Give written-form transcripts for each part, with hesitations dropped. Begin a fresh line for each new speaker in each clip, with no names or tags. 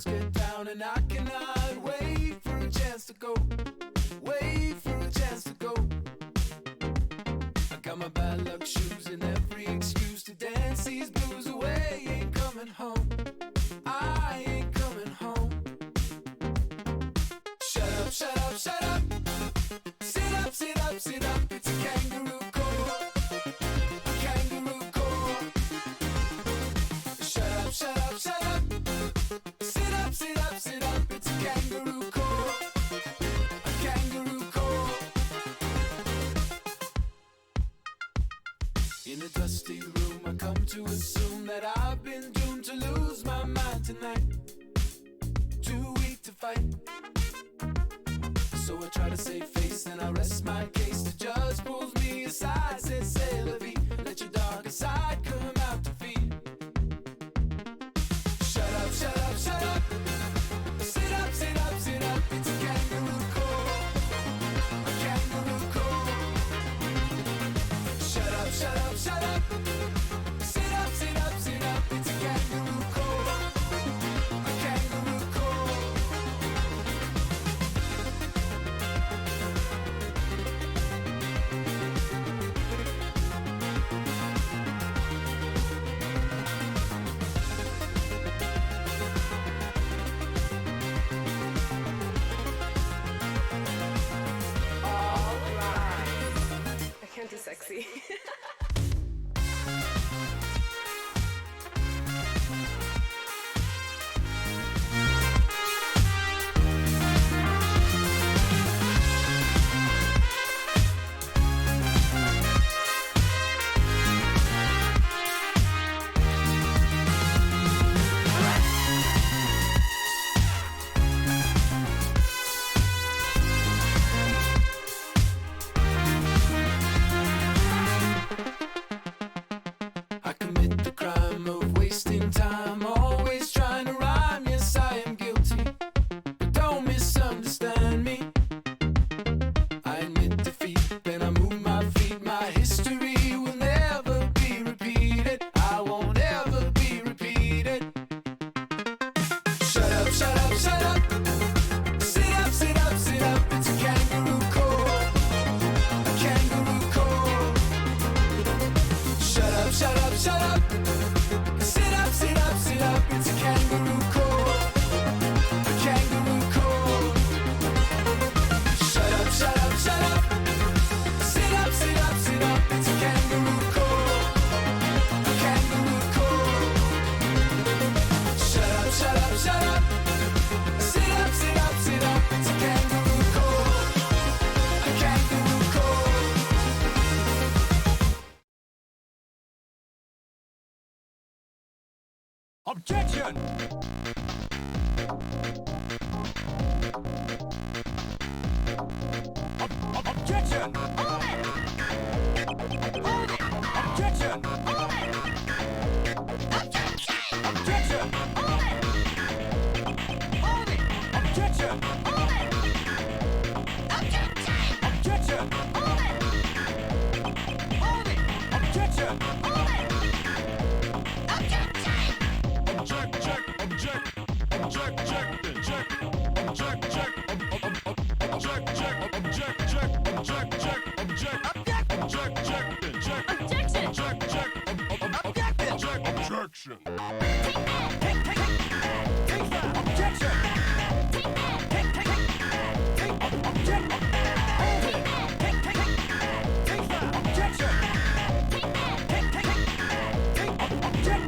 Get down and I cannot wait for a chance to go. Wait for a chance to go. I got my bad luck shoes and every excuse to dance these blues away. Ain't coming home. I ain't coming home. Shut up, shut up, shut up. Sit up, sit up, sit up. It's a kangaroo court. A kangaroo court. Shut up, shut up, shut up. Sit up, sit up, sit up, it's a kangaroo court. A kangaroo court. In a dusty room, I come to assume that I've been doomed to lose my mind tonight. Too weak to fight. So I try to save face and I rest my case. The judge pulls me aside, says, "C'est la vie, let your darker side come out to feed." Shut up, shut up, shut up. Sit up, sit up, sit up. It's a kangaroo court. A kangaroo court. Shut up, shut up, shut up. Sit up, sit up, sit up. It's a kangaroo court. A kangaroo court.
I can't do sexy. I commit the crime of wasting time, always trying to rhyme. Yes, I am guilty, but don't misunderstand me. I admit defeat, then I move my feet. My history will never be repeated. I won't ever be repeated. Shut up, shut up, shut up. Sit up, sit up, sit up. It's a kangaroo court. A kangaroo court. Shut up, shut up, shut up. Sit up, sit up, sit up. It's a kangaroo court. A kangaroo court. Shut up, shut up, shut up. Sit up, sit up, sit up. It's a kangaroo court. A kangaroo court. Shut up, shut up, shut up. Sit up, sit up, sit up. It's a kangaroo court. A kangaroo court.
Objection! Objection!
Hold it! Hold it!
Objection!
Hold it! Objection!
Objection!
Hold it! Hold it!
Objection!
Hold it! Objection!
Objection!
Hold it! Hold it!
Objection!
Hold it! Objection!
Object, check, object, object, check, check, object, check, object, check, object, check, object, check, object, object, check, check,
Objection!
object, check, object, objection.
Take that!
Take that! Objection!
Take that!
Take object! Hold it! Take that! Objection!
Take that!
Take object!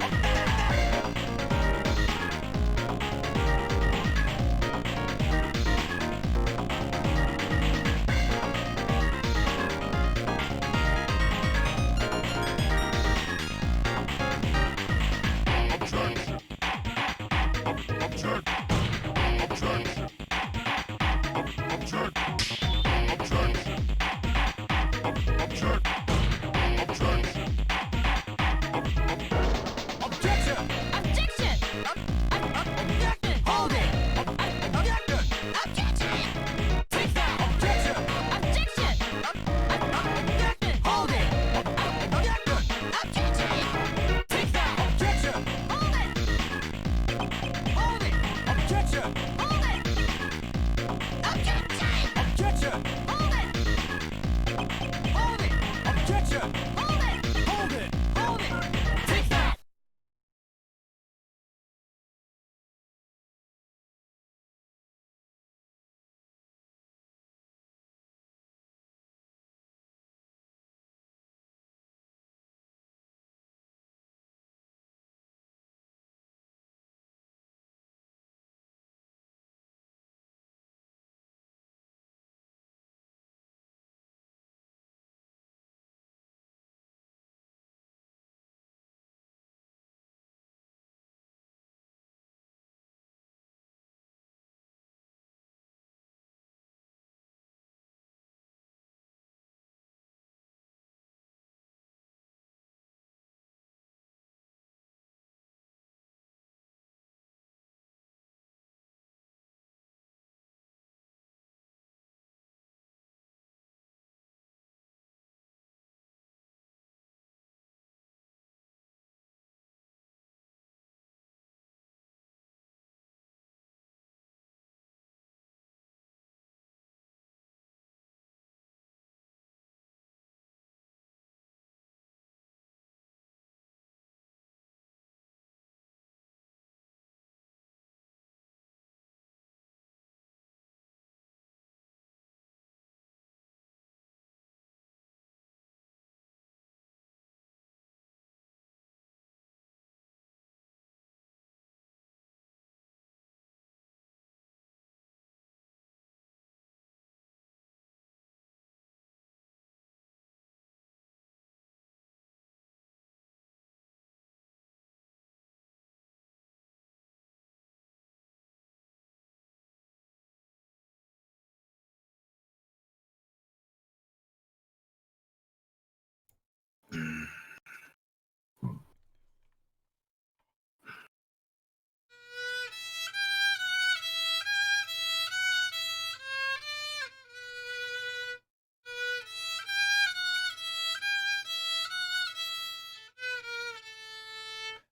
Objection!
Hold it! Objection!
Objection!
Hold it! Hold it!
Objection!
Hold it!
Hold it!
Hold it! Take that!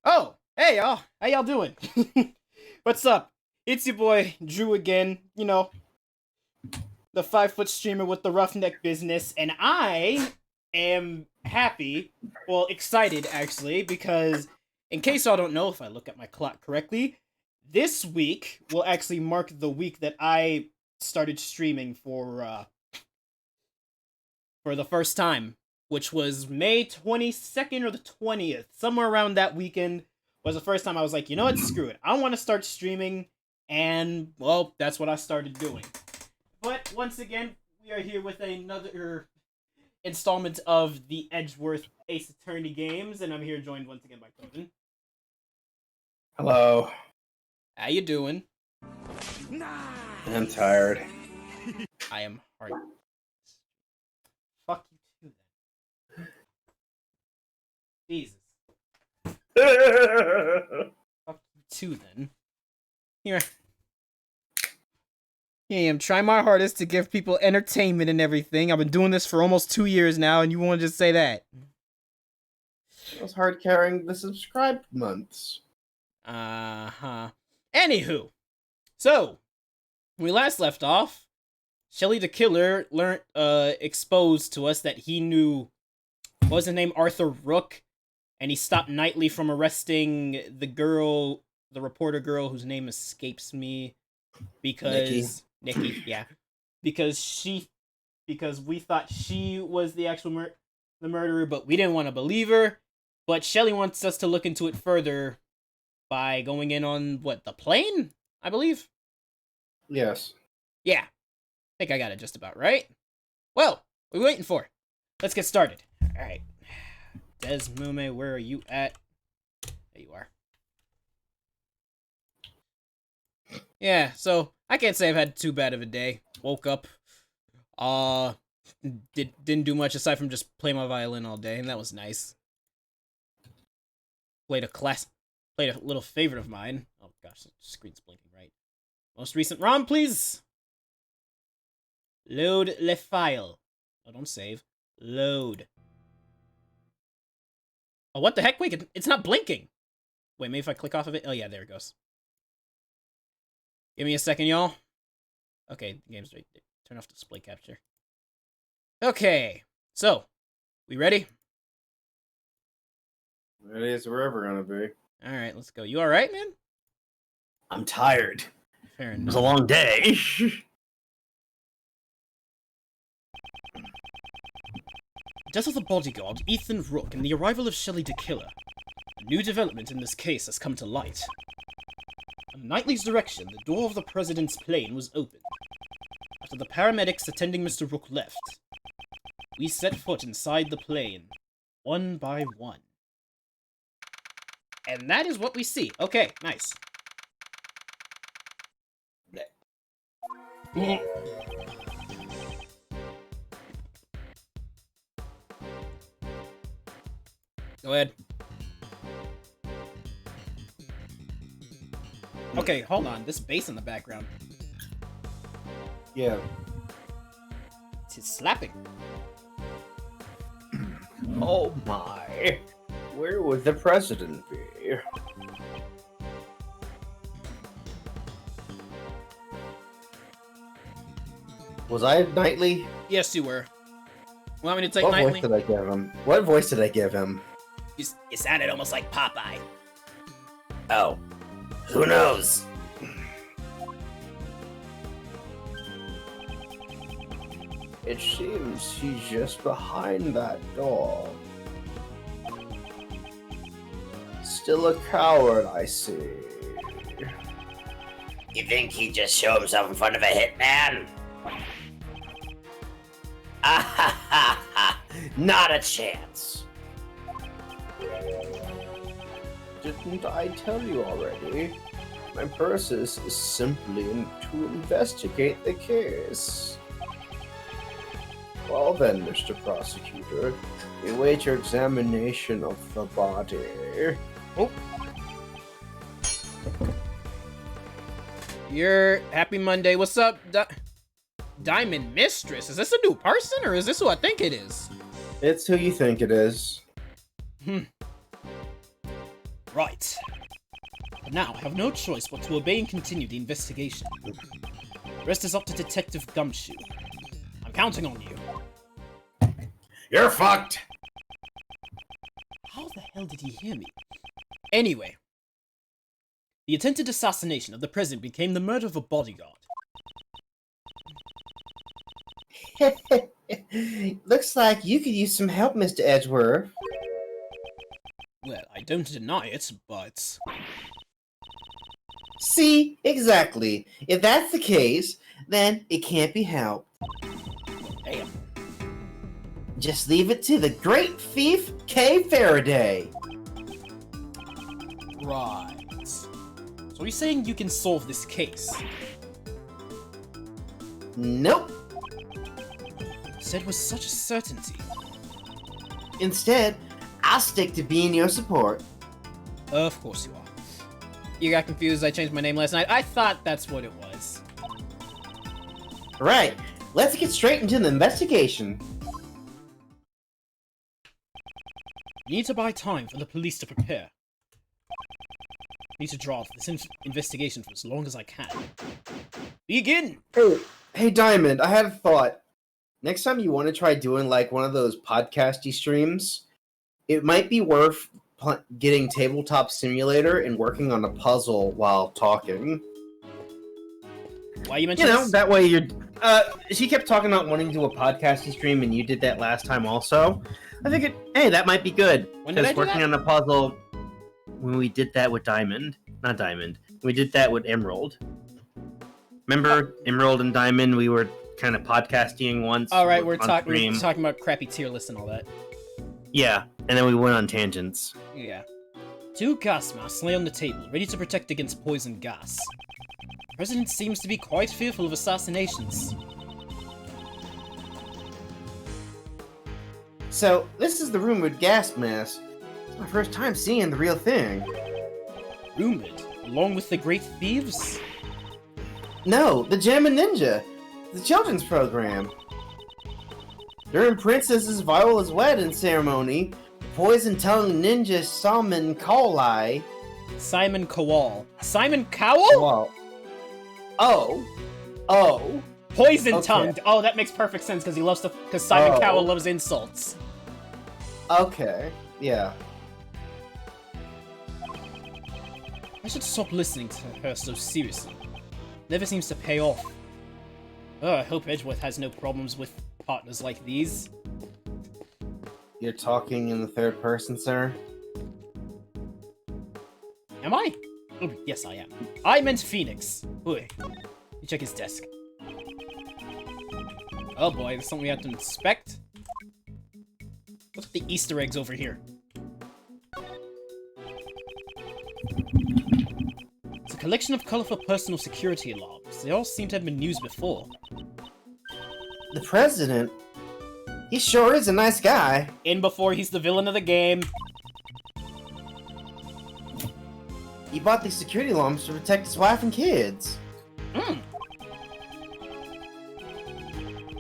Oh, hey y'all. How y'all doing? What's up? It's your boy Drew again. You know, the 5-foot streamer with the roughneck business, and I am happy, well, excited actually, because in case y'all don't know, if I look at my clock correctly, this week will actually mark the week that I started streaming for the first time, which was May 22nd or the 20th, somewhere around that weekend was the first time I was like, you know what, screw it. I want to start streaming, and, well, that's what I started doing. But, once again, we are here with another installment of the Edgeworth Ace Attorney games, and I'm here joined once again by Conan.
Hello.
How you doing?
I'm tired.
I am hard. Fuck you too, then. Jesus. Fuck you too, then. Here. Here I am, trying my hardest to give people entertainment and everything. I've been doing this for almost 2 years now, and you want to just say that?
It was hard carrying the subscribed months.
Uh-huh. Anywho. So, when we last left off, Shelly the Killer exposed to us that he knew, what was his name, Arthur Rook, and he stopped Knightley from arresting the girl, the reporter girl whose name escapes me, because... Nikki, yeah. Because we thought she was the actual the murderer, but we didn't want to believe her. But Shelly wants us to look into it further by going in on, what, the plane? I believe?
Yes.
Yeah. I think I got it just about right. Well, what are we waiting for? Let's get started. Alright. Des Mume, where are you at? There you are. Yeah, so I can't say I've had too bad of a day. Woke up. Didn't do much aside from just play my violin all day, and that was nice. Played a little favorite of mine. Oh gosh, the screen's blinking right. Most recent ROM, please. Load le file. Oh, don't save. Load. Oh, what the heck? Wait, it's not blinking. Wait, maybe if I click off of it. Oh yeah, there it goes. Give me a second, y'all. Okay, the game's right there. Turn off display capture. Okay, so, we ready?
Ready as we're ever gonna be.
Alright, let's go. You alright, man?
I'm tired.
Fair
It was
enough.
a long day.
Death of the bodyguard, Ethan Rook, and the arrival of Shelley the Killer. A new development in this case has come to light. On Knightley's direction, the door of the president's plane was opened. After the paramedics attending Mr. Rook left, we set foot inside the plane, one by one. And that is what we see. Okay, nice. Go ahead. Okay, hold on. This bass in the background.
Yeah.
It's slapping.
Oh my. Where would the president be? Was I Knightley?
Yes, you were. Want me to take
What
Knightley?
voice did I give him? What voice did I give him?
You sounded almost like Popeye.
Oh, who knows?
It seems he's just behind that door. Still a coward, I see.
You think he'd just show himself in front of a hitman? Ah ha ha ha! Not a chance.
Didn't I tell you already? My purpose is simply to investigate the case. Well then, Mr. Prosecutor, we await your examination of the body.
Oh. Your happy Monday. What's up, Diamond Mistress? Is this a new person, or is this who I think it is?
It's who you think it is.
Right. But now, I have no choice but to obey and continue the investigation. The rest is up to Detective Gumshoe. I'm counting on you.
You're fucked.
How the hell did he hear me? Anyway. The attempted assassination of the president became the murder of a bodyguard.
Looks like you could use some help, Mr. Edgeworth.
Well, I don't deny it, but...
See, exactly. If that's the case, then it can't be helped.
Damn.
Just leave it to the great thief, Kay Faraday.
Right. So you're saying you can solve this case?
Nope.
Said with such a certainty.
Instead, I'll stick to being your support.
Of course you are. You got confused, I changed my name last night. I thought that's what it was.
Right, let's get straight into the investigation.
Need to buy time for the police to prepare. Need to draw this investigation for as long as I can. Begin!
Hey Diamond, I had a thought. Next time you want to try doing like one of those podcasty streams, it might be worth getting Tabletop Simulator and working on a puzzle while talking.
Why you mentioned this?
That way you're... she kept talking about wanting to do a podcasting stream, and you did that last time also. I think hey, that might be good.
When did I do
working
that?
on a puzzle... When we did that with Diamond. Not Diamond. We did that with Emerald. Remember Emerald and Diamond? We were kind of podcasting once.
Alright, we're
on
talking
stream.
about crappy tier lists and all that.
Yeah, and then we went on tangents.
Yeah. 2 gas masks lay on the table, ready to protect against poison gas. The president seems to be quite fearful of assassinations.
So, this is the rumored gas mask. It's my first time seeing the real thing.
Rumored, along with the great thieves?
No, the Gem and Ninja. The children's program. During Princess's Viola's wedding ceremony, poison-tongued ninja Salmon Kowal.
Simon Cowell. Simon Cowell?
Well, Oh.
Poison tongued.
Okay.
Oh, that makes perfect sense because he loves to. Because Simon
Oh.
Cowell loves insults.
Okay. Yeah.
I should stop listening to her so seriously. Never seems to pay off. Oh, I hope Edgeworth has no problems with partners like these.
You're talking in the third person, sir?
Am I? Oh, yes, I am. I meant Phoenix. Oi. You check his desk. Oh boy, there's something we have to inspect. Look at the Easter eggs over here. It's a collection of colorful personal security alarms. They all seem to have been used before.
The president? He sure is a nice guy.
In before he's the villain of the game.
He bought these security alarms to protect his wife and kids.
Hmm.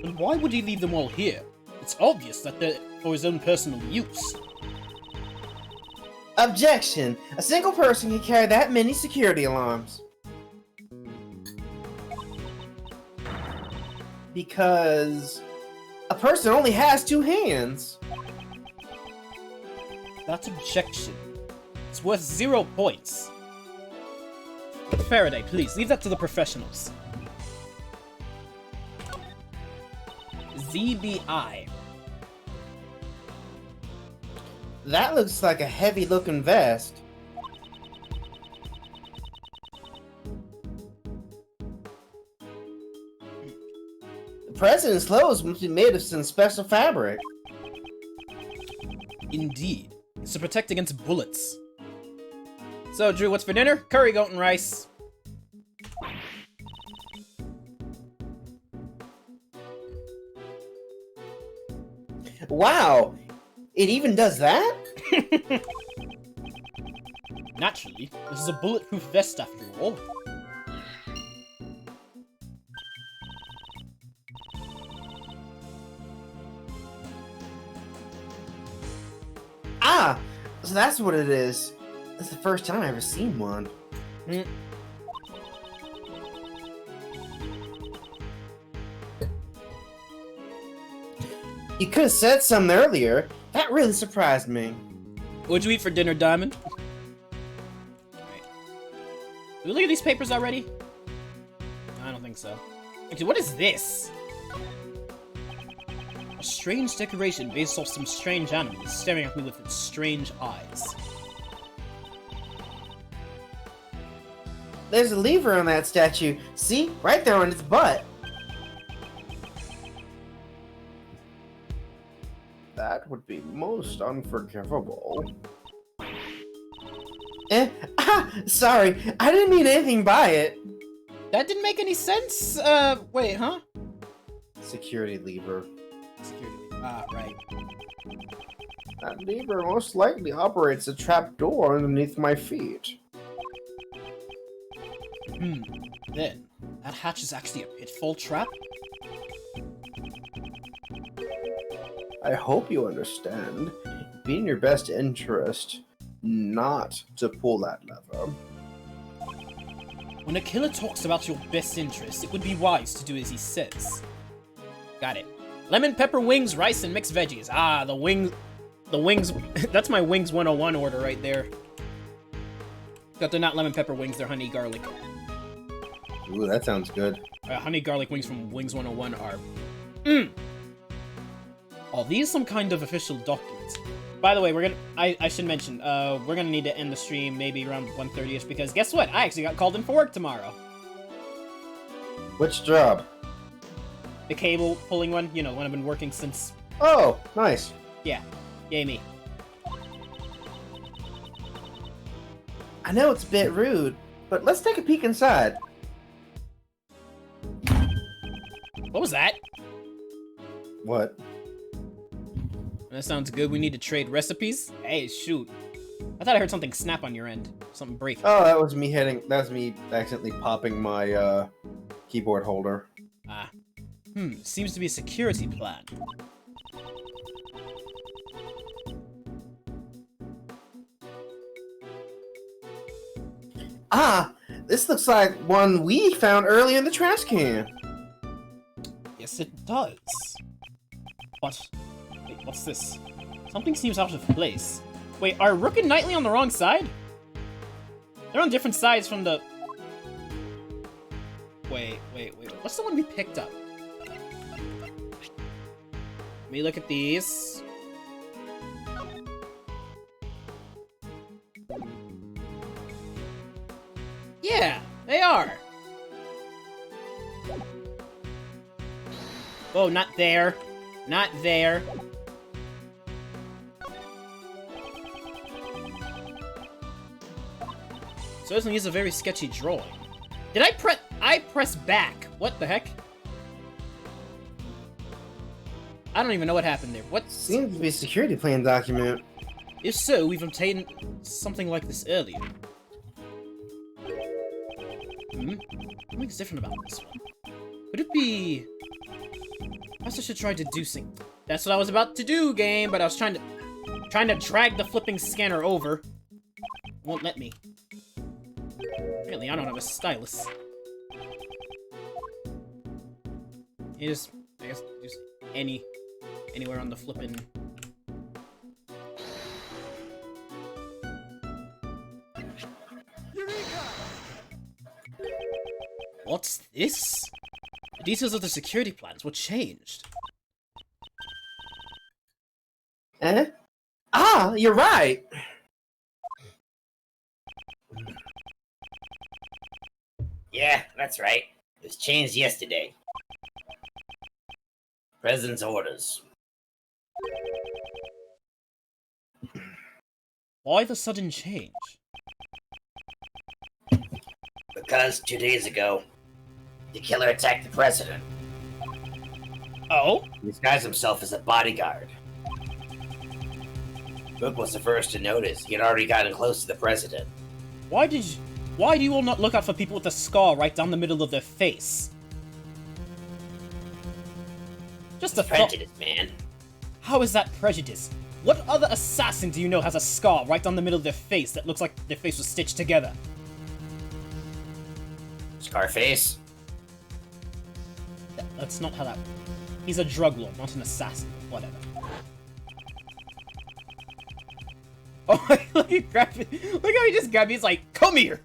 And why would he leave them all here? It's obvious that they're for his own personal use.
Objection! A single person can carry that many security alarms. Because a person only has 2 hands.
That's objection. It's worth 0 points. Faraday, please, leave that to the professionals. ZBI.
That looks like a heavy-looking vest. The president's clothes must be made of some special fabric.
Indeed. It's to protect against bullets. So, Drew, what's for dinner? Curry, goat, and rice.
Wow! It even does that?
Naturally, this is a bulletproof vest after all.
Ah! So that's what it is. That's the first time I've ever seen one. You could have said something earlier. That really surprised me.
What'd you eat for dinner, Diamond? Alright. Did we look at these papers already? I don't think so. Actually, what is this? A strange decoration based off some strange animals staring at me with its strange eyes.
There's a lever on that statue. See? Right there on its butt. That would be most unforgivable. Sorry. I didn't mean anything by it.
That didn't make any sense? Wait, huh?
Security lever.
Security. Ah, right.
That lever most likely operates a trapdoor underneath my feet.
Then, that hatch is actually a pitfall trap?
I hope you understand. It'd be in your best interest not to pull that lever.
When a killer talks about your best interest, it would be wise to do as he says. Got it. Lemon pepper wings, rice, and mixed veggies. Ah, the wings, that's my Wings 101 order right there. Except they're not lemon pepper wings, they're honey garlic.
Ooh, that sounds good.
Honey garlic wings from Wings 101 are... Are these some kind of official documents? By the way, we're gonna... I should mention, we're gonna need to end the stream maybe around 1:30ish because guess what? I actually got called in for work tomorrow.
Which job?
The cable pulling one, you know, when I've been working since...
Oh, nice.
Yeah. Yay me.
I know it's a bit rude, but let's take a peek inside.
What was that?
What?
That sounds good. We need to trade recipes? Hey, shoot. I thought I heard something snap on your end. Something break.
Oh, that was me accidentally popping my keyboard holder.
Ah. Seems to be a security plan.
Ah, This looks like one we found earlier in the trash can.
Yes, it does. But, wait, what's this? Something seems out of place. Wait, are Rook and Knightley on the wrong side? They're on different sides from the... Wait. What's the one we picked up? Let me look at these. Yeah, they are. Oh, not there. Not there. Certainly is a very sketchy drawing. Did I press back? What the heck? I don't even know what happened there. What
Seems to be a security plan document.
If so, we've obtained something like this earlier. Something's different about this one. Could it be... Perhaps I should try deducing. That's what I was about to do, game, but I was trying to drag the flipping scanner over. Won't let me. Apparently, I don't have a stylus. I guess, just anywhere on the flipping... What's this? The details of the security plans were changed.
Eh? Ah, you're right.
Yeah, that's right. It was changed yesterday. President's orders.
Why the sudden change?
Because 2 days ago, the killer attacked the president.
Oh?
He disguised himself as a bodyguard. Book was the first to notice. He had already gotten close to the president.
Why do you all not look out for people with a scar right down the middle of their face? Just a thought.
Prejudice, man.
How is that prejudice? What other assassin do you know has a scar right down the middle of their face that looks like their face was stitched together?
Scarface?
That's not how that... He's a drug lord, not an assassin. Whatever. Oh, look at grab it. Look how he just grabbed me. He's like, come here!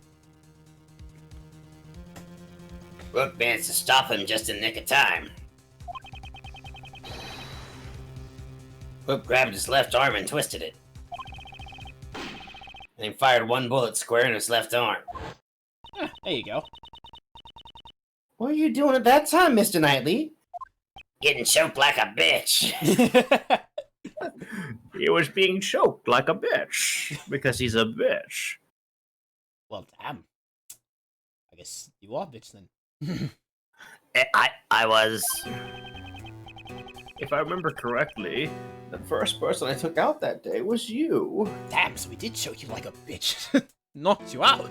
Rook managed to stop him just in the nick of time. Rook grabbed his left arm and twisted it. And then fired one bullet square in his left arm.
There you go.
What are you doing at that time, Mr. Knightley?
Getting choked like a bitch.
He was being choked like a bitch because he's a bitch.
Well, damn. I guess you are bitch then.
I was...
If I remember correctly,
The first person I took out that day was you.
Damn, so we did choke you like a bitch. Knocked you out.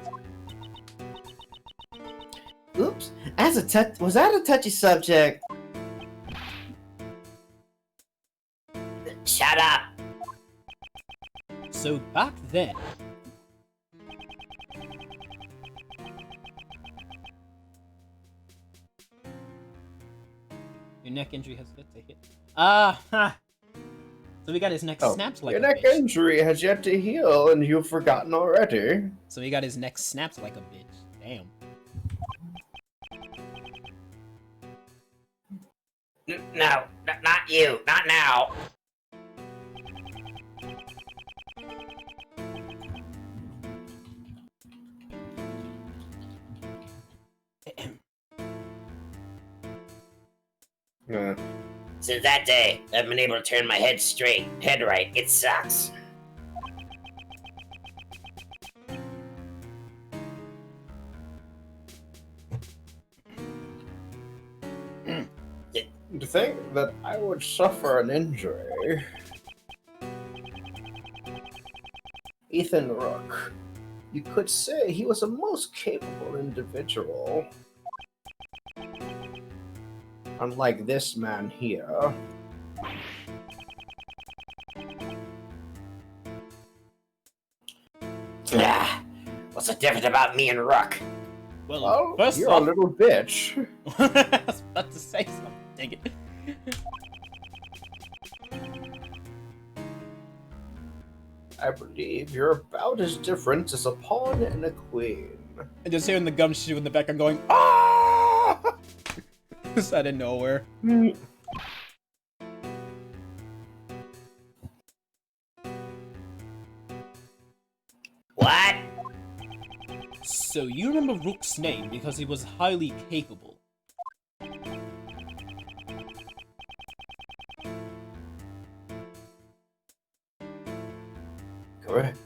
Oops. Was that a touchy subject?
Shut up.
So back then... Your neck injury has yet to hit. So we got his neck snapped like
your
a
neck
bitch.
injury has yet to heal, and you've forgotten already.
So he got his neck snapped like a bitch. Damn.
No, not you. Not now. Since that day, I've been able to turn my head straight, head right. It sucks.
To think that I would suffer an injury. Ethan Rook. You could say he was a most capable individual. Unlike this man here.
What's so different about me and Rook?
Well,
Oh,
first
you're
off,
a little bitch.
I was about to say something. Dang it.
I believe you're about as different as a pawn and a queen.
And just hearing the gumshoe in the back, I'm going, ah! Just out of nowhere.
What?
So you remember Rook's name because he was highly capable.
Correct.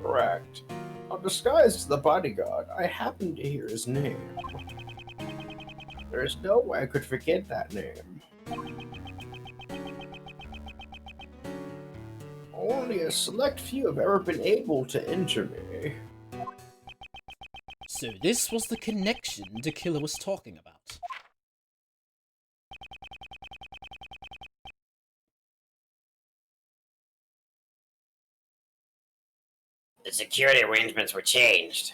Correct. I'm disguised as the bodyguard. I happen to hear his name. There's no way I could forget that name. Only a select few have ever been able to injure me.
So this was the connection the killer was talking about.
The security arrangements were changed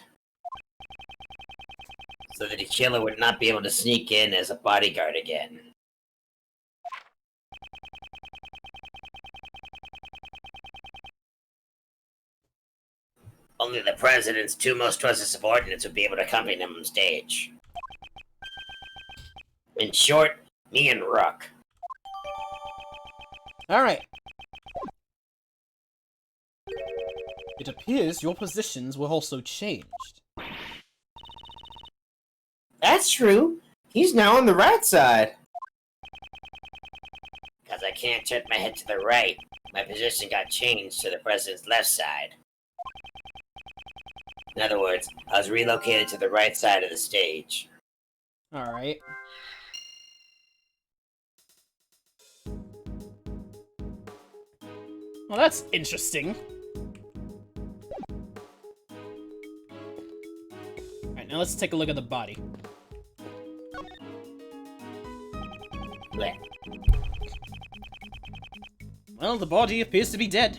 so that the killer would not be able to sneak in as a bodyguard again. Only the president's two most trusted subordinates would be able to accompany him on stage. In short, me and Rook.
Alright. It appears your positions were also changed.
That's true. He's now on the right side.
Because I can't turn my head to the right, my position got changed to the president's left side. In other words, I was relocated to the right side of the stage.
Alright. Well, that's interesting. Alright, now let's take a look at the body.
Blech.
Well, the body appears to be dead.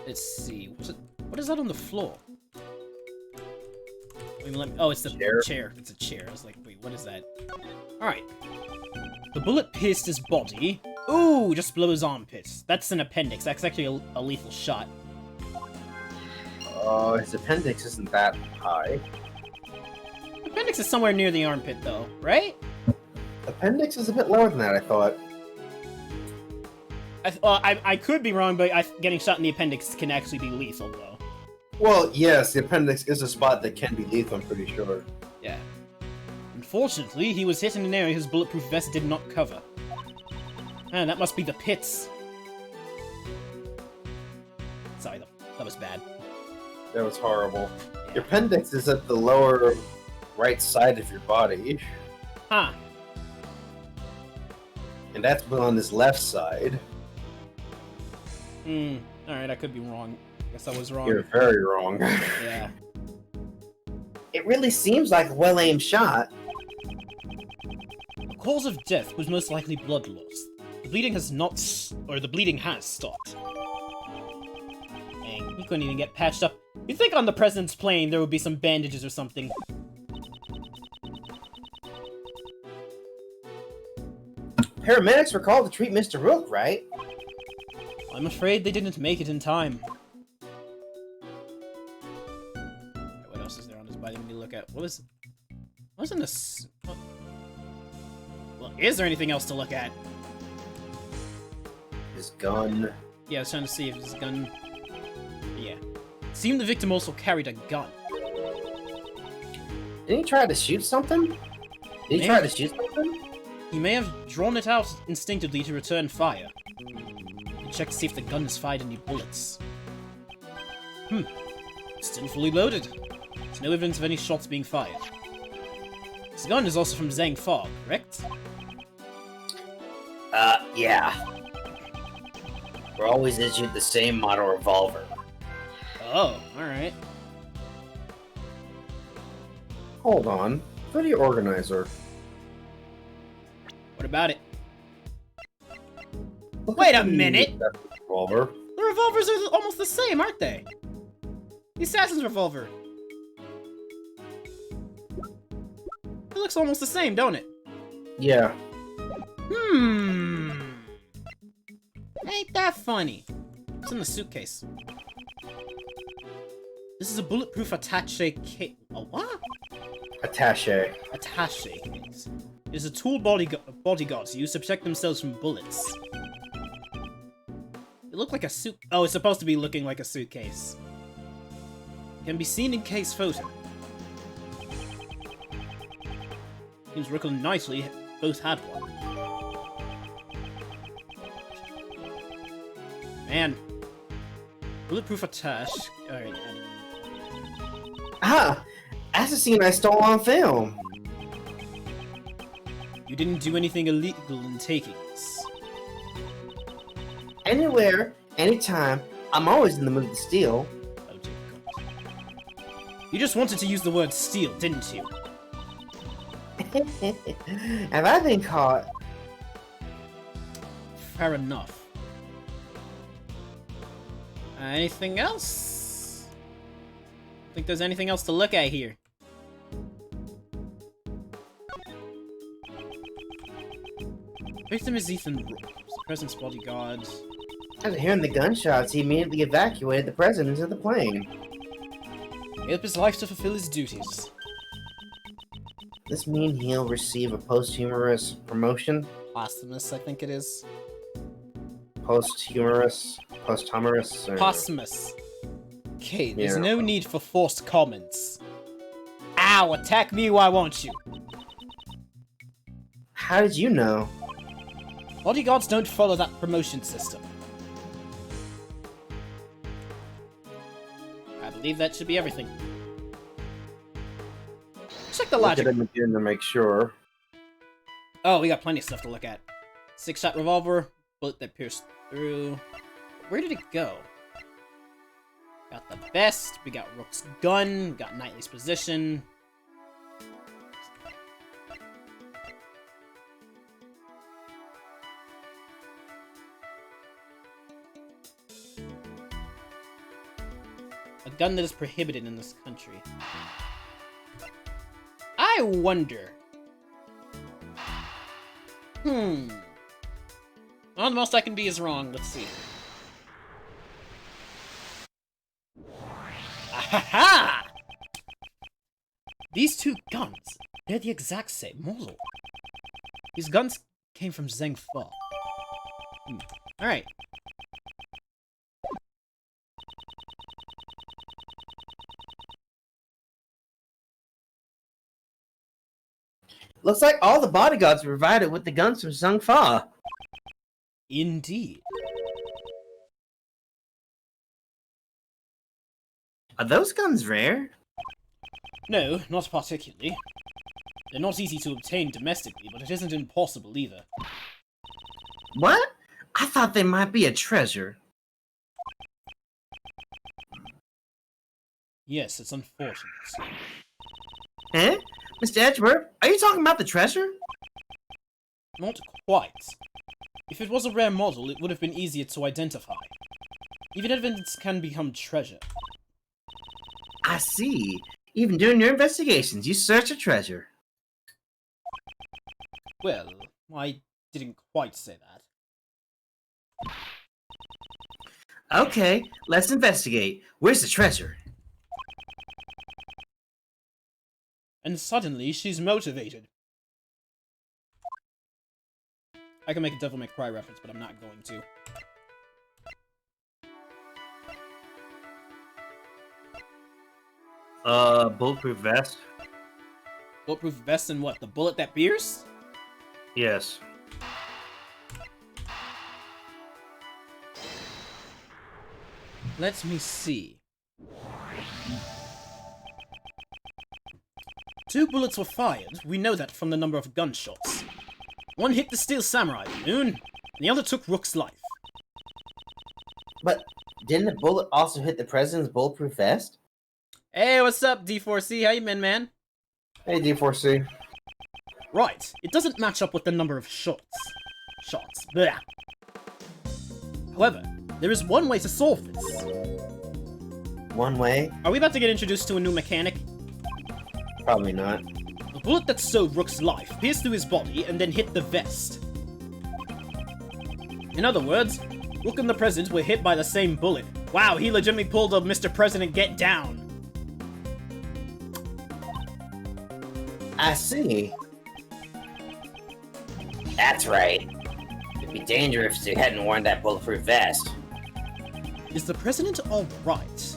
Let's see. What is that on the floor? Oh, it's the chair. It's a chair. I was like, wait, what is that? Alright. The bullet pierced his body. Ooh, just below his armpits. That's an appendix. That's actually a lethal shot.
His appendix isn't that high.
Appendix is somewhere near the armpit, though, right?
Appendix is a bit lower than that, I thought.
I could be wrong, but getting shot in the appendix can actually be lethal, though.
Well, yes, the appendix is a spot that can be lethal, I'm pretty sure.
Yeah. Unfortunately, he was hit in an area his bulletproof vest did not cover. Man, that must be the pits. Sorry, that was bad.
That was horrible. Your appendix is at the lower right side of your body.
Huh.
And that's on his left side.
Alright, I could be wrong. I guess I was wrong.
You're very wrong.
Yeah.
It really seems like a well-aimed shot.
The cause of death was most likely blood loss. The bleeding has the bleeding has stopped. Dang, he couldn't even get patched up. You'd think on the president's plane there would be some bandages or something.
Paramedics were called to treat Mr. Rook, right?
I'm afraid they didn't make it in time. What else is there on his body we need to look at? What was in this? Well, is there anything else to look at?
His gun.
Yeah, I was trying to see if his gun... Yeah. Seemed the victim also carried a gun.
Didn't he try to shoot something? Did he try to shoot something?
He may have drawn it out instinctively to return fire. Check to see if the gun has fired any bullets. Still fully loaded. There's no evidence of any shots being fired. This gun is also from Zhang Fog, correct?
Yeah. We're always issued the same model revolver.
Oh, alright.
Hold on. Video organizer.
What about it?
Look
Wait
at
a
the
minute!
revolver.
The revolvers are almost the same, aren't they? The assassin's revolver. It looks almost the same, don't it?
Yeah.
Ain't that funny? It's in the suitcase. This is a bulletproof attache case. A what?
Attache.
Attache case. It is a tool bodyguards use to protect themselves from bullets. It looked like a suit. Oh, it's supposed to be looking like a suitcase. Can be seen in case photo. Seems working nicely. Both had one. Man. Bulletproof attache. Alright.
Ah! That's a scene I stole on film.
You didn't do anything illegal in taking this.
Anywhere, anytime, I'm always in the mood to steal.
Oh dear God. You just wanted to use the word steal, didn't you?
Have I been caught?
Fair enough. Anything else? I think there's anything else to look at here. Victim is Ethan Brooks, President's bodyguard.
After hearing the gunshots, he immediately evacuated the president of the plane.
Gave up his life to fulfill his duties.
This mean he'll receive a posthumous promotion?
Posthumous, I think it is.
Posthumous? Posthumous?
Posthumous. Okay, there's
Yeah.
no need for forced comments. Ow, attack me, why won't you?
How did you know?
Bodyguards don't follow that promotion system. I believe that should be everything. Check the
Look
logic.
at him again to make sure.
Oh, we got plenty of stuff to look at. 6-shot revolver, bullet that pierced through. Where did it go? Got the vest, we got Rook's gun, we got Knightley's position. A gun that is prohibited in this country. I wonder. Well, the most I can be is wrong. Let's see. Ahaha! These two guns, they're the exact same model. These guns came from Zheng Fa. Alright.
Looks like all the bodyguards were provided with the guns from Zheng Fa.
Indeed.
Are those guns rare?
No, not particularly. They're not easy to obtain domestically, but it isn't impossible either.
What? I thought they might be a treasure.
Yes, it's unfortunate.
Eh? Mr. Edgeworth, are you talking about the treasure?
Not quite. If it was a rare model, it would have been easier to identify. Even evidence can become treasure.
I see. Even during your investigations, you search a treasure.
Well, I didn't quite say that.
Okay, let's investigate. Where's the treasure?
And suddenly, she's motivated. I can make a Devil May Cry reference, but I'm not going to.
Bulletproof vest?
Bulletproof vest and what? The bullet that pierced?
Yes.
Let me see. 2 bullets were fired. We know that from the number of gunshots. One hit the Steel Samurai balloon, and the other took Rook's life.
But didn't the bullet also hit the president's bulletproof vest?
Hey, what's up, D4C? How you been, man?
Hey, D4C.
Right, it doesn't match up with the number of shots. Blah. However, there is one way to solve this.
one way?
Are we about to get introduced to a new mechanic?
Probably not.
A bullet that sowed Rook's life pierced through his body and then hit the vest. In other words, Rook and the President were hit by the same bullet. Wow, he legitimately pulled a Mr. President get down.
I see.
That's right. It'd be dangerous if you hadn't worn that bulletproof vest.
Is the President alright?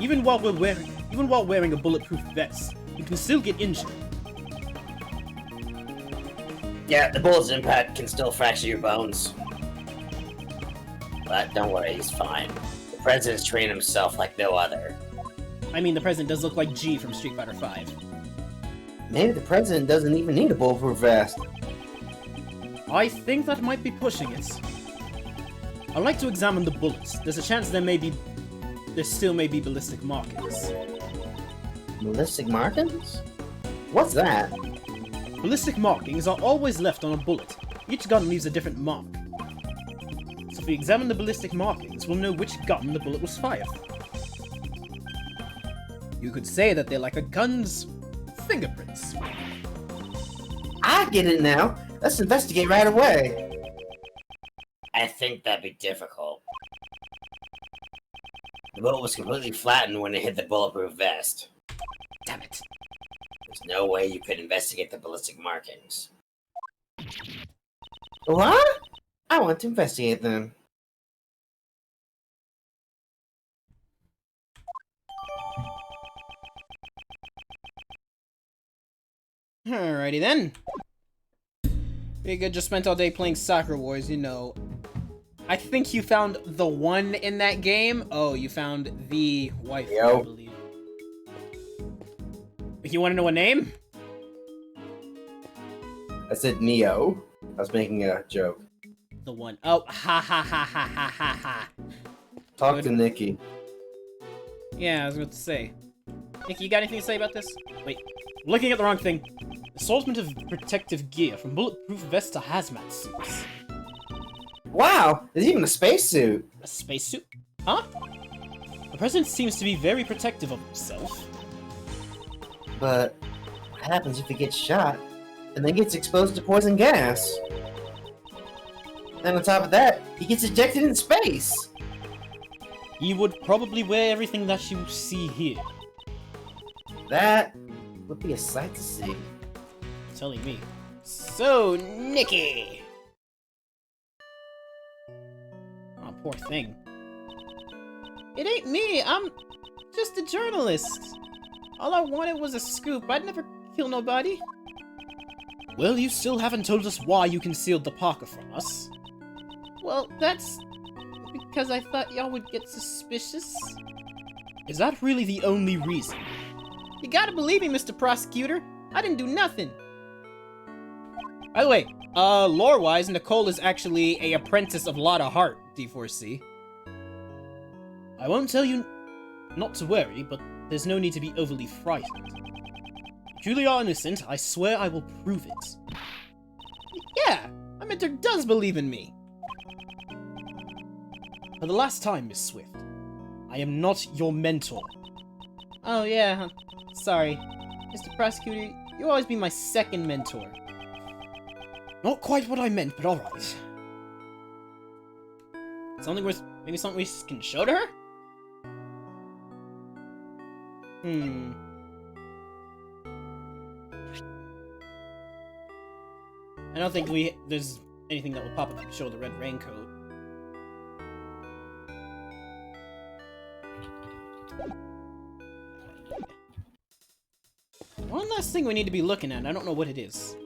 Even while wearing a bulletproof vest, you can still get injured.
Yeah, the bullet's impact can still fracture your bones. But don't worry, he's fine. The President's trained himself like no other.
I mean, the President does look like G from Street Fighter V.
Maybe the President doesn't even need a bulletproof vest.
I think that might be pushing it. I'd like to examine the bullets. There's a chance there still may be ballistic markings.
Ballistic markings? What's that?
Ballistic markings are always left on a bullet. Each gun leaves a different mark. So if we examine the ballistic markings, we'll know which gun the bullet was fired from. You could say that they're like a gun's fingerprints.
I get it now. Let's investigate right away.
I think that'd be difficult. The bullet was completely flattened when it hit the bulletproof vest.
Damn it.
There's no way you could investigate the ballistic markings.
What? I want to investigate them.
Alrighty then. Pretty good, just spent all day playing Soccer Wars, you know. I think you found the one in that game. Oh, you found the wife, I believe. You want to know a name?
I said Neo. I was making a joke.
The one. Oh, ha ha ha ha ha ha ha.
Talk to Nikki.
Yeah, I was about to say. Nikki, you got anything to say about this? Wait, looking at the wrong thing. Assortment of protective gear, from bulletproof vests to hazmat suits.
Wow, there's even a spacesuit.
A spacesuit? Huh? The President seems to be very protective of himself.
But what happens if he gets shot and then gets exposed to poison gas? And on top of that, he gets ejected in space.
He would probably wear everything that you see here.
That would be a sight to see.
Telling me. So, Nikki! Oh, poor thing. It ain't me, I'm just a journalist. All I wanted was a scoop, I'd never kill nobody. Well, you still haven't told us why you concealed the Parker from us. Well, that's because I thought y'all would get suspicious. Is that really the only reason? You gotta believe me, Mr. Prosecutor. I didn't do nothing. By the way, lore-wise, Nicole is actually a apprentice of Lotta Hart, D4C. I won't tell you not to worry, but there's no need to be overly frightened. If you truly are innocent, I swear I will prove it. Yeah, my mentor does believe in me. For the last time, Miss Swift, I am not your mentor. Oh yeah, sorry. Mr. Prosecutor, you'll always be my second mentor. Not quite what I meant, but alright. Maybe something we can show to her? I don't think there's anything that will pop up to show the red raincoat. One last thing we need to be looking at, I don't know what it is.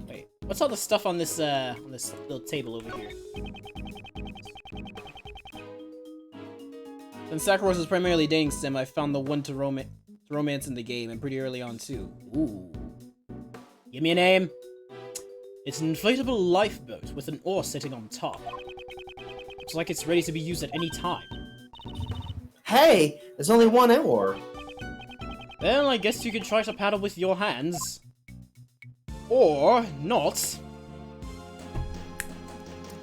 Wait, what's all the stuff on this little table over here? Since Soccer Wars is primarily dating sim, I found the one to romance in the game, and pretty early on too. Ooh. Give me a name. It's an inflatable lifeboat with an oar sitting on top. Looks like it's ready to be used at any time.
Hey, there's only one oar.
Well, I guess you could try to paddle with your hands. Or not.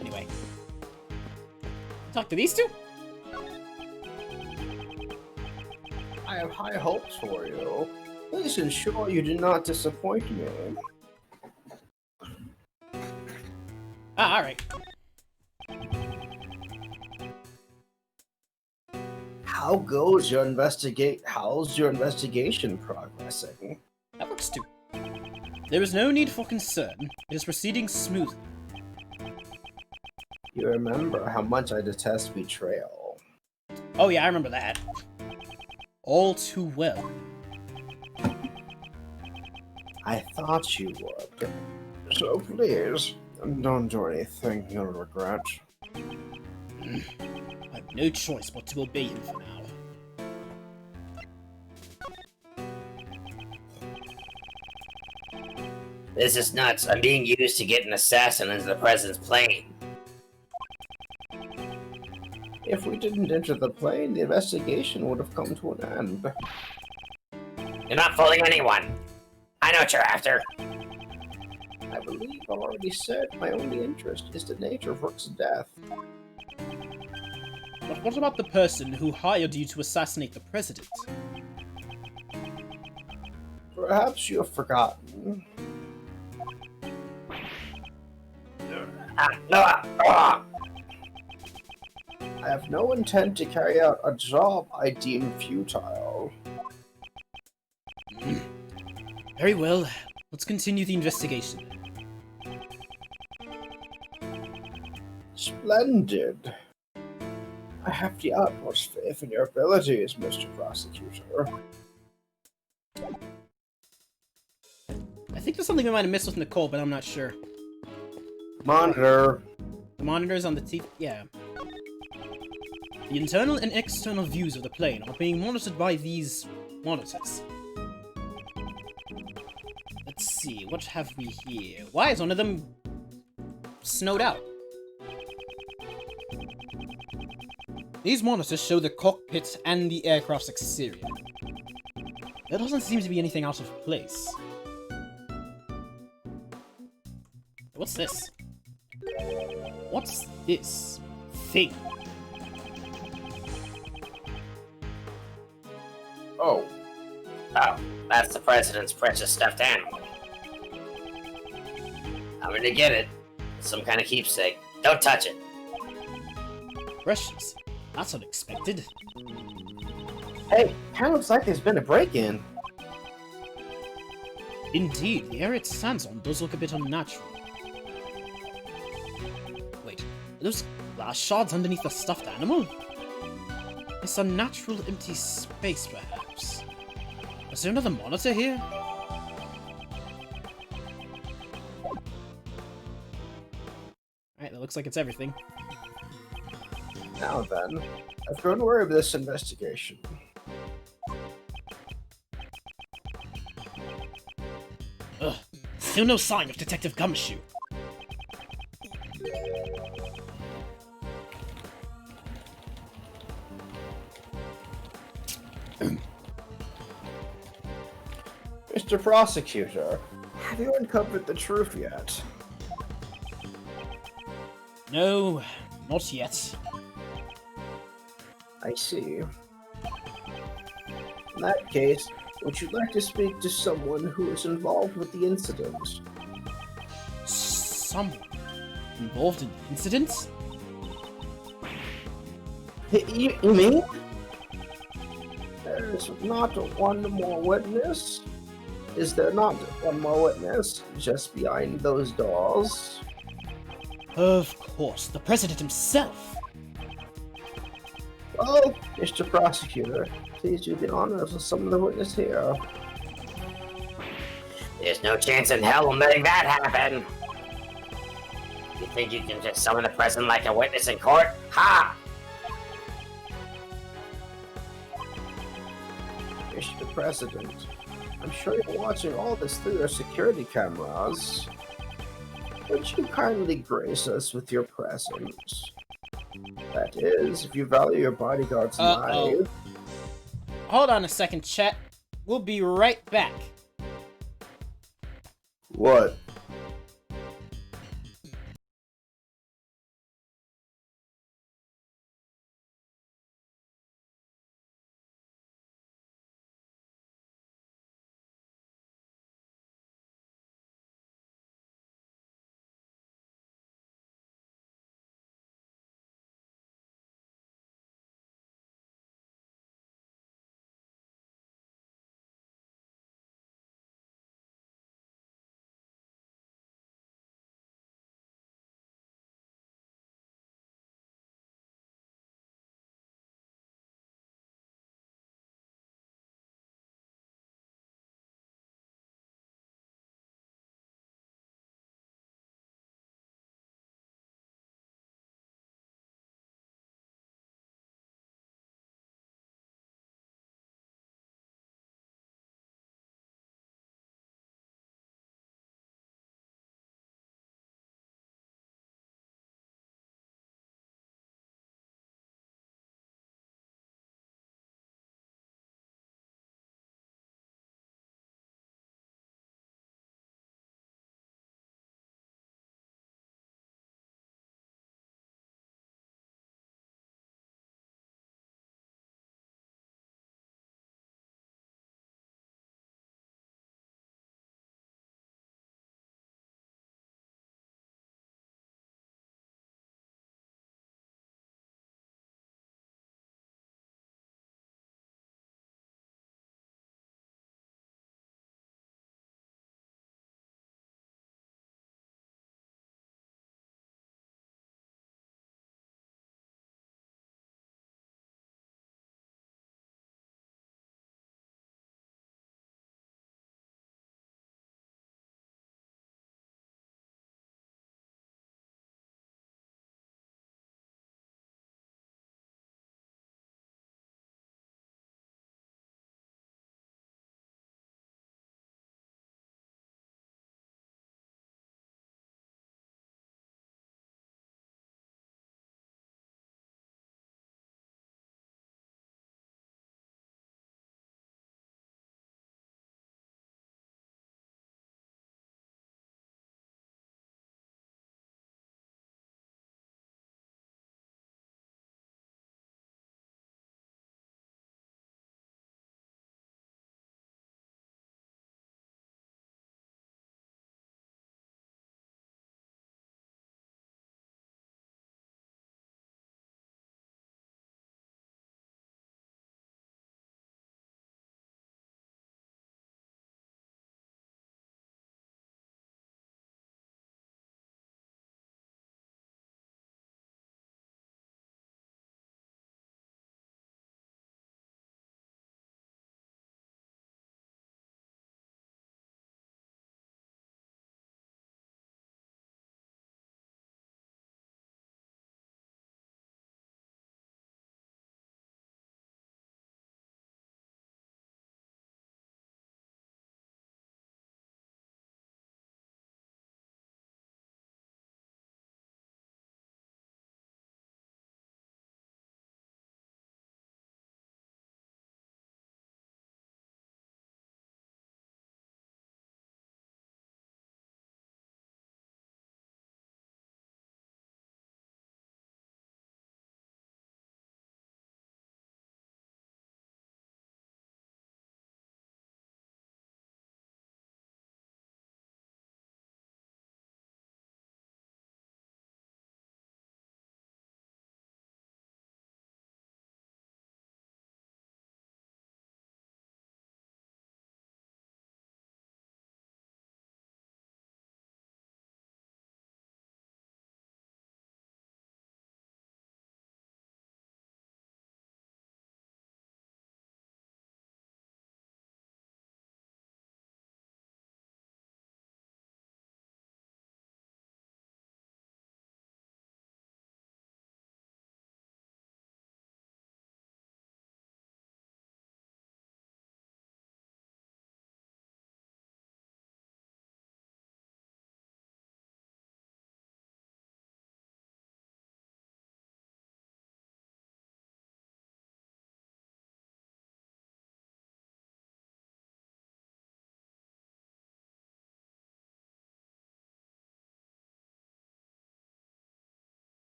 Anyway. Talk to these two?
I have high hopes for you. Please ensure you do not disappoint me.
Ah, alright.
How's your investigation progressing?
That works too. There is no need for concern. It is proceeding smoothly.
You remember how much I detest betrayal.
Oh yeah, I remember that. All too well.
I thought you would. So please, don't do anything you'll regret.
I have no choice but to obey him for now.
This is nuts. I'm being used to get an assassin into the president's plane.
If we didn't enter the plane, the investigation would have come to an end.
You're not fooling anyone. I know what you're after.
I believe I already said my only interest is the nature of Rook's death.
But what about the person who hired you to assassinate the president?
Perhaps you have forgotten. I have no intent to carry out a job I deem futile.
Very well. Let's continue the investigation.
Splendid. I have the utmost faith in your abilities, Mr. Prosecutor.
I think there's something we might have missed with Nicole, but I'm not sure.
Monitor.
The monitors on the TV. Yeah. The internal and external views of the plane are being monitored by these monitors. Let's see, what have we here? Why is one of them snowed out? These monitors show the cockpit and the aircraft's exterior. There doesn't seem to be anything out of place. What's this? What's this thing?
Oh.
Oh, that's the president's precious stuffed animal. I'm gonna get it. It's some kind of keepsake. Don't touch it.
Precious. That's unexpected.
Hey, kinda looks like there's been a break-in.
Indeed, the area it stands on does look a bit unnatural. Wait, are those glass shards underneath the stuffed animal? It's unnatural empty space, perhaps. Is there another monitor here? Alright, that looks like it's everything.
Now then, I've grown wary of this investigation.
Ugh, still no sign of Detective Gumshoe.
Mr. Prosecutor, have you uncovered the truth yet?
No, not yet.
I see. In that case, would you like to speak to someone who is involved with the incident?
Someone involved in the incident?
You mean? There's not one more witness? Is there not one more witness just behind those doors?
Of course, the president himself.
Well, Mr. Prosecutor, please do the honors of some of the witnesses here.
There's no chance in hell of letting that happen. You think you can just summon the president like a witness in court? Ha!
Mr. President, I'm sure you're watching all this through your security cameras. Would you kindly grace us with your presence? That is, if you value your bodyguard's life.
Hold on a second, chat. We'll be right back.
What?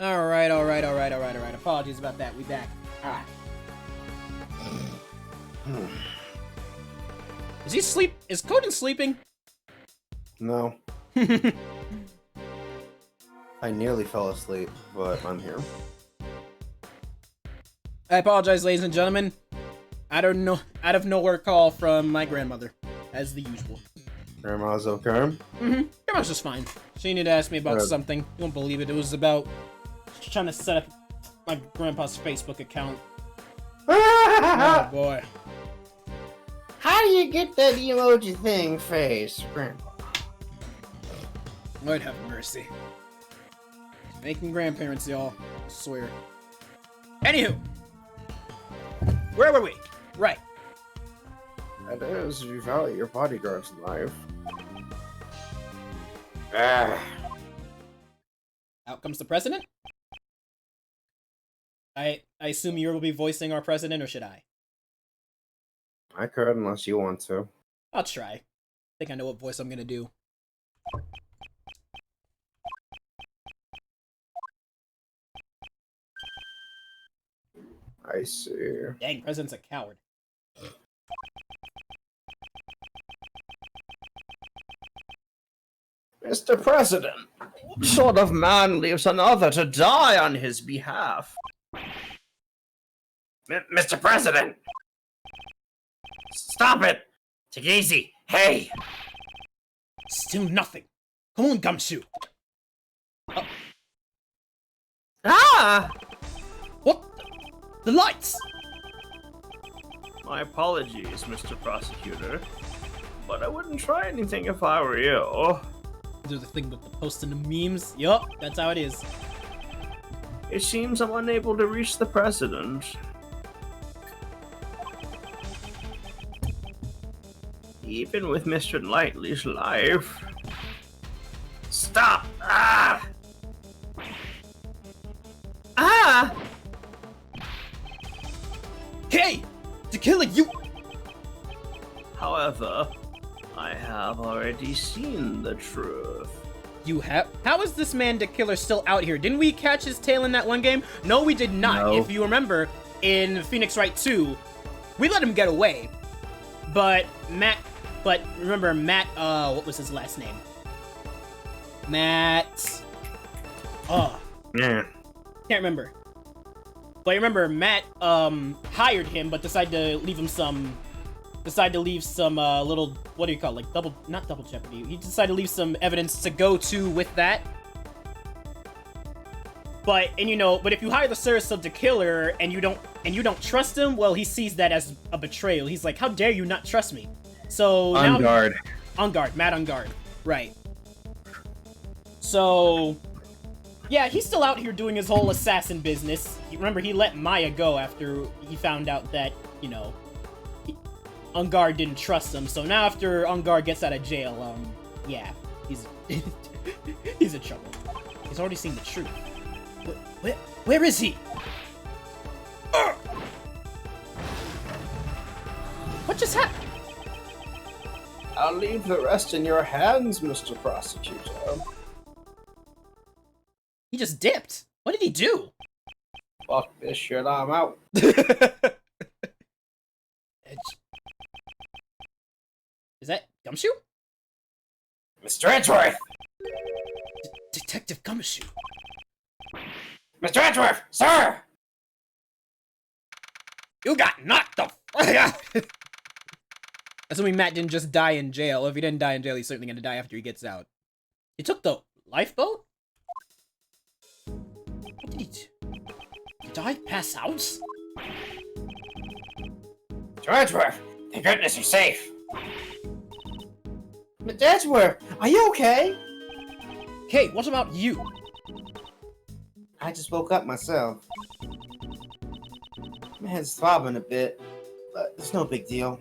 Alright. Apologies about that. We back. Alright. Is he sleep? Is Coden sleeping?
No. I nearly fell asleep, but I'm here.
I apologize, ladies and gentlemen. I don't know. Out of nowhere call from my grandmother, as the usual.
Grandma's okay?
Grandma's just fine. She needed to ask me about
Good.
something. You won't believe it. It was about trying to set up my grandpa's Facebook account. Oh boy.
How do you get that emoji thing face, Grandpa?
Lord have mercy. Making grandparents, y'all. I swear. Anywho. Where were we? Right.
That is, you value your bodyguard's life.
Out comes the president? I assume you will be voicing our president, or should I?
I could, unless you want to.
I'll try. I think I know what voice I'm gonna do.
I see.
Dang, president's a coward.
Mr. President, what sort of man leaves another to die on his behalf?
Mr. President! Stop it! Take it easy. Hey!
Still nothing. Come on, Gumshoe.
Ah!
What? The lights!
My apologies, Mr. Prosecutor, but I wouldn't try anything if I were you.
Do the thing with the posting the memes. Yup, that's how it is.
It seems I'm unable to reach the president. Even with Mr. Knightley's life.
Stop! Ah!
Ah!
Hey! To kill it, you!
However, I have already seen the truth.
You have? How is this man the killer still out here? Didn't we catch his tail in that one game? No, we did not.
No.
If you remember, in Phoenix Wright 2, we let him get away. But remember Matt, what was his last name? Matt,
Yeah.
can't remember. But I remember Matt, hired him, but decided to leave some little, what do you call it, like not double jeopardy. He decided to leave some evidence to go to with that. But if you hire the service of the killer and you don't trust him, well, he sees that as a betrayal. He's like, how dare you not trust me? So now
On guard.
On guard, Matt on guard. Right. So yeah, he's still out here doing his whole assassin business. Remember, he let Maya go after he found out that, On Guard didn't trust him. So now after On Guard gets out of jail, yeah, he's he's in trouble. He's already seen the truth. Where is he? What just happened?
I'll leave the rest in your hands, Mr. Prosecutor.
He just dipped. What did he do?
Fuck this shit, I'm out.
Is that Gumshoe?
Mr. Edgeworth!
Detective Gumshoe.
Mr. Edgeworth! Sir!
You got knocked the fuck out! Assuming Matt didn't just die in jail. If he didn't die in jail, he's certainly gonna die after he gets out. He took the lifeboat? What did he do? Did I pass out?
Mr. Edgeworth! Thank goodness you're safe!
Mr. Edgeworth, are you okay?
Hey, what about you?
I just woke up myself. My head's throbbing a bit, but it's no big deal.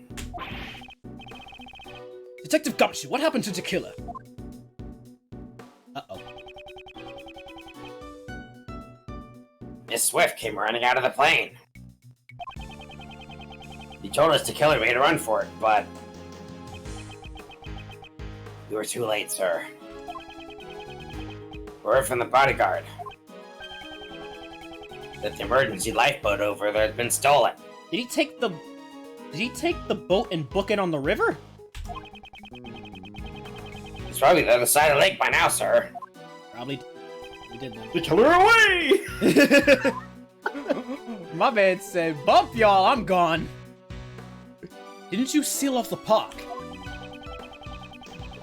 Detective Gumshoe, what happened to the killer? Uh-oh.
Miss Swift came running out of the plane. He told us the killer made a run for it, but we were too late, sir. Word from the bodyguard. that the emergency lifeboat over there has been stolen.
Did he take the boat and book it on the river?
It's probably the other side of the lake by now, sir.
Probably. We did then.
The killer away!
My man said, "Bump y'all, I'm gone." Didn't you seal off the park?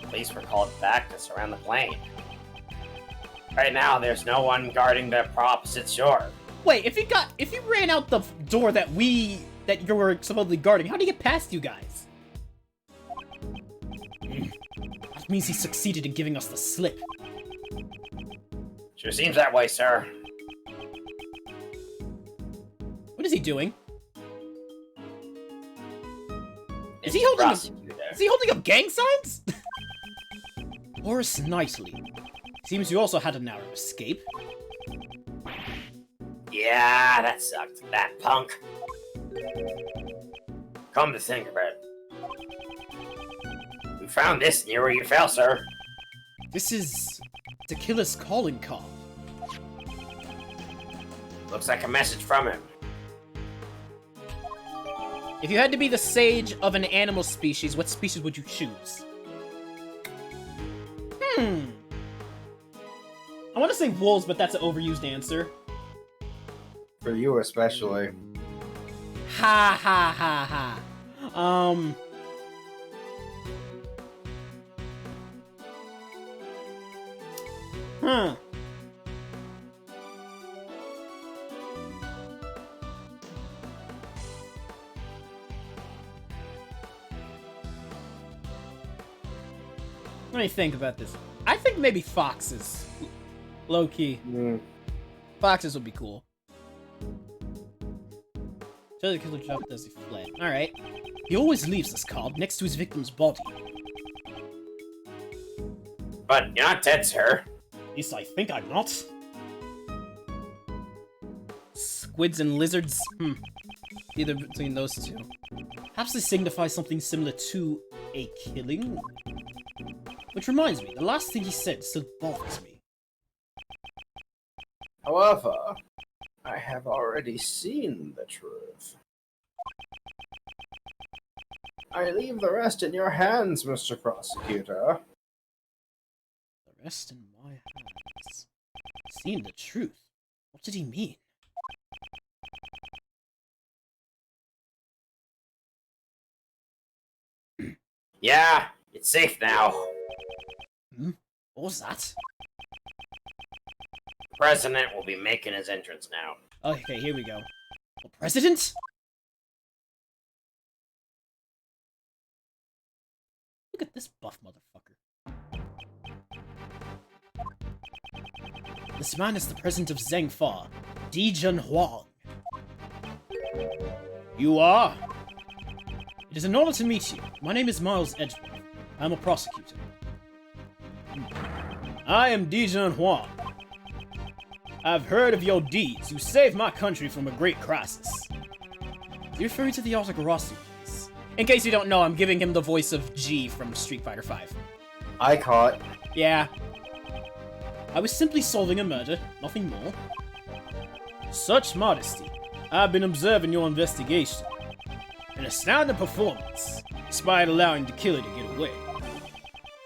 The police were called back to surround the plane. Right now, there's no one guarding the opposite shore.
Wait, if he ran out the door that you were supposedly guarding, how did he get past you guys? That means he succeeded in giving us the slip.
Sure seems that way, sir.
What is he doing? Is
It's
he holding
prosecutor.
Is he holding up gang signs? Horace Knightley. Seems you also had a narrow escape.
Yeah, that sucked. That punk. Come to think of it. We found this near where you fell, sir.
This is the killer's calling card.
Looks like a message from him.
If you had to be the sage of an animal species, what species would you choose? I want to say wolves, but that's an overused answer.
For you especially.
Ha ha ha ha. Huh. Let me think about this. I think maybe foxes. Low key. Foxes would be cool. So the killer jumped as he fled. Alright. He always leaves this card next to his victim's body.
But you're not dead, sir.
At least I think I'm not. Squids and lizards? Either between those two. Perhaps this signifies something similar to a killing? Which reminds me, the last thing he said still bothers me.
However, I have already seen the truth. I leave the rest in your hands, Mr. Prosecutor.
The rest in my hands. Seen the truth? What did he mean?
Yeah, it's safe now.
What was that?
The president will be making his entrance now.
Okay, here we go. The president? Look at this buff motherfucker. This man is the president of Zhengfa, Dijun Huang. You are? It is an honor to meet you. My name is Miles Edgeworth. I am a prosecutor. I am Dijun Huang. I've heard of your deeds. You saved my country from a great crisis. You're referring to the Artagarasu case. In case you don't know, I'm giving him the voice of G from Street Fighter V.
I caught.
Yeah. I was simply solving a murder, nothing more. Such modesty. I've been observing your investigation. An astounding performance, despite allowing the killer to get away.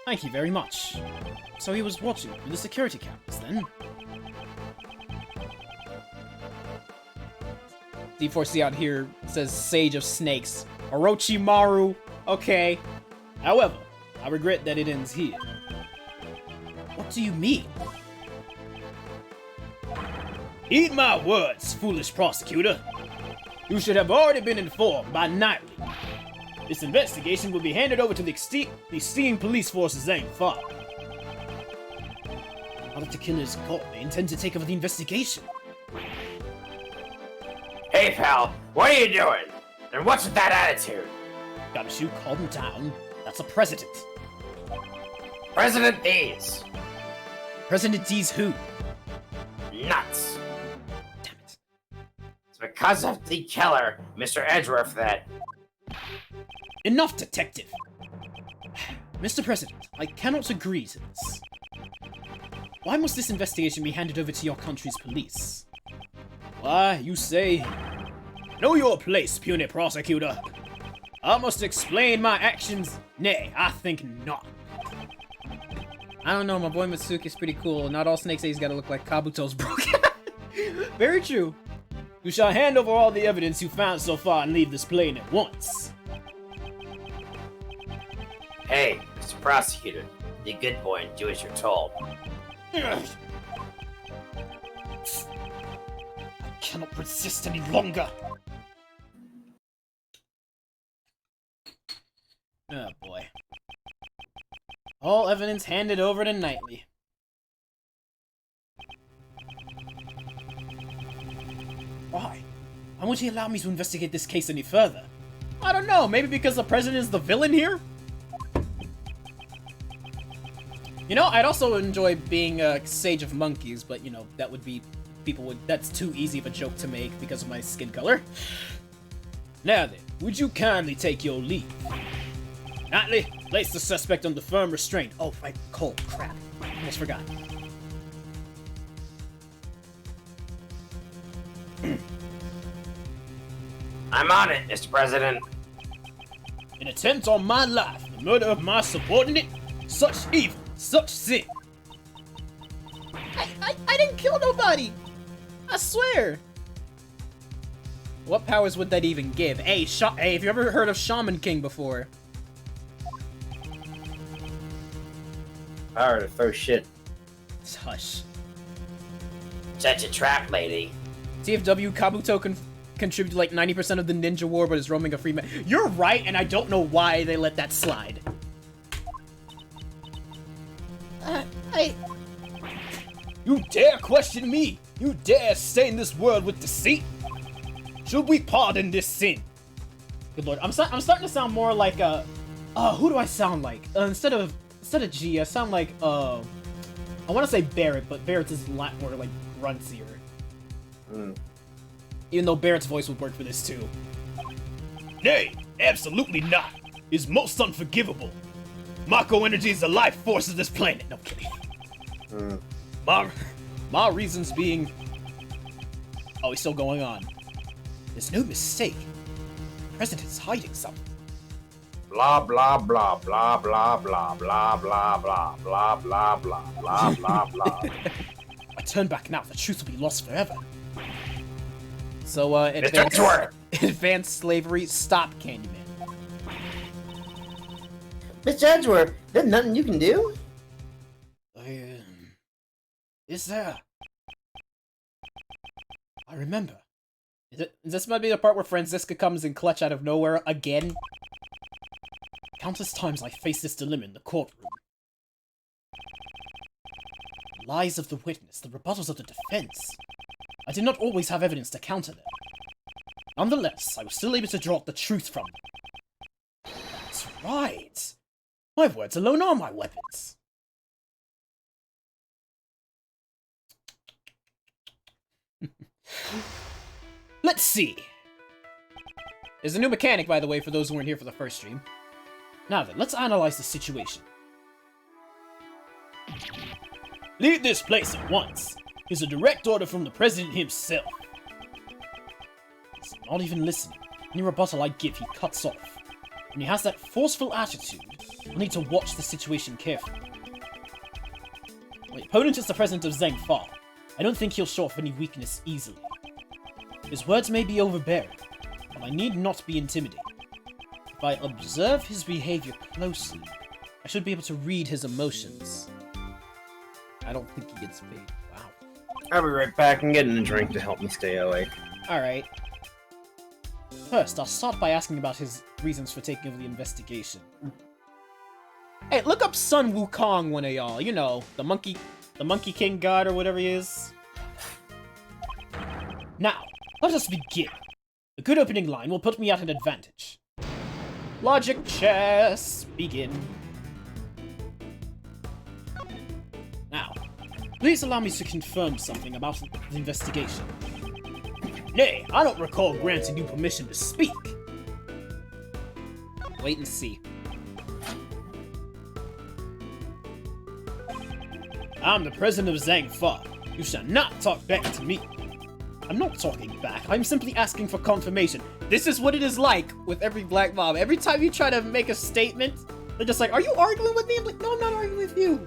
Thank you very much. So he was watching through the security cameras, then? D4C out here says Sage of Snakes. Orochimaru, okay. However, I regret that it ends here. What do you mean? Eat my words, foolish prosecutor. You should have already been informed by Knightley. This investigation will be handed over to the esteemed police forces Zhengfa. Now that the killer is caught, they intend to take over the investigation.
Hey, pal, what are you doing? And what's with that attitude?
Gotta you calm down. That's a president.
President D's.
President D's who?
Nuts.
Damn it.
It's because of the killer, Mr. Edgeworth, that...
Enough, detective! Mr. President, I cannot agree to this. Why must this investigation be handed over to your country's police? Why, you say? Know your place, puny prosecutor. I must explain my actions. Nay, I think not. I don't know, my boy Mitsuki's pretty cool. Not all snakes A's gotta look like Kabuto's broken. Very true. You shall hand over all the evidence you found so far and leave this plane at once.
Hey, Mr. Prosecutor, be a good boy and do as you're told.
I cannot resist any longer. Oh boy. All evidence handed over to Knightley. Why? Why won't he allow me to investigate this case any further? I don't know, maybe because the president is the villain here? You know, I'd also enjoy being a sage of monkeys, but you know, that would be... that's too easy of a joke to make because of my skin color. Now then, would you kindly take your leave? Knightley, place the suspect under firm restraint. Oh, right, cold crap. Almost forgot.
I'm on it, Mr. President.
An attempt on my life, the murder of my subordinate, such evil, such sin. I didn't kill nobody. I swear. What powers would that even give? Hey, have you ever heard of Shaman King before?
Power to throw shit.
Hush.
Such a trap, lady.
TFW Kabuto contributed like 90% of the ninja war, but is roaming a free man. You're right, and I don't know why they let that slide. You dare question me? You dare stain this world with deceit? Should we pardon this sin? Good lord, I'm starting to sound more like who do I sound like? Instead of G, I sound like I want to say Barrett, but Barrett's is a lot more like gruncier. Even though Barrett's voice would work for this too. Nay, absolutely not. It's most unforgivable. Mako energy is the life force of this planet. No kidding. My reasons being... Oh, he's still going on. There's no mistake. The president's hiding something.
Blah blah blah blah blah blah blah blah blah blah blah blah blah blah blah.
I turn back now, the truth will be lost forever. So, advanced slavery, stop, Candyman.
Mr. Edgeworth, there's nothing you can do?
Is there? I remember. This might be the part where Franziska comes in clutch out of nowhere again. Countless times I faced this dilemma in the courtroom. Lies of the witness, the rebuttals of the defense. I did not always have evidence to counter them. Nonetheless, I was still able to draw out the truth from them. That's right. My words alone are my weapons. Let's see. There's a new mechanic, by the way, for those who weren't here for the first stream. Now then, let's analyze the situation. Leave this place at once. Is a direct order from the president himself. He's not even listening. Any rebuttal I give, he cuts off. When he has that forceful attitude, we'll need to watch the situation carefully. My opponent is the president of Zheng Fa. I don't think he'll show off any weakness easily. His words may be overbearing, but I need not be intimidated. If I observe his behavior closely, I should be able to read his emotions. I don't think he gets paid. Wow.
I'll be right back and getting a drink to help me stay awake.
Alright. First, I'll start by asking about his reasons for taking over the investigation. Hey, look up Sun Wukong, one of y'all. You know, the Monkey King God or whatever he is. Now, let us begin. A good opening line will put me at an advantage. Logic chess, begin. Now, please allow me to confirm something about the investigation. Nay, I don't recall granting you permission to speak. Wait and see. I'm the president of Zheng Fa. You shall not talk back to me. I'm not talking back. I'm simply asking for confirmation. This is what it is like with every black mob. Every time you try to make a statement, they're just like, are you arguing with me? I'm like, no, I'm not arguing with you.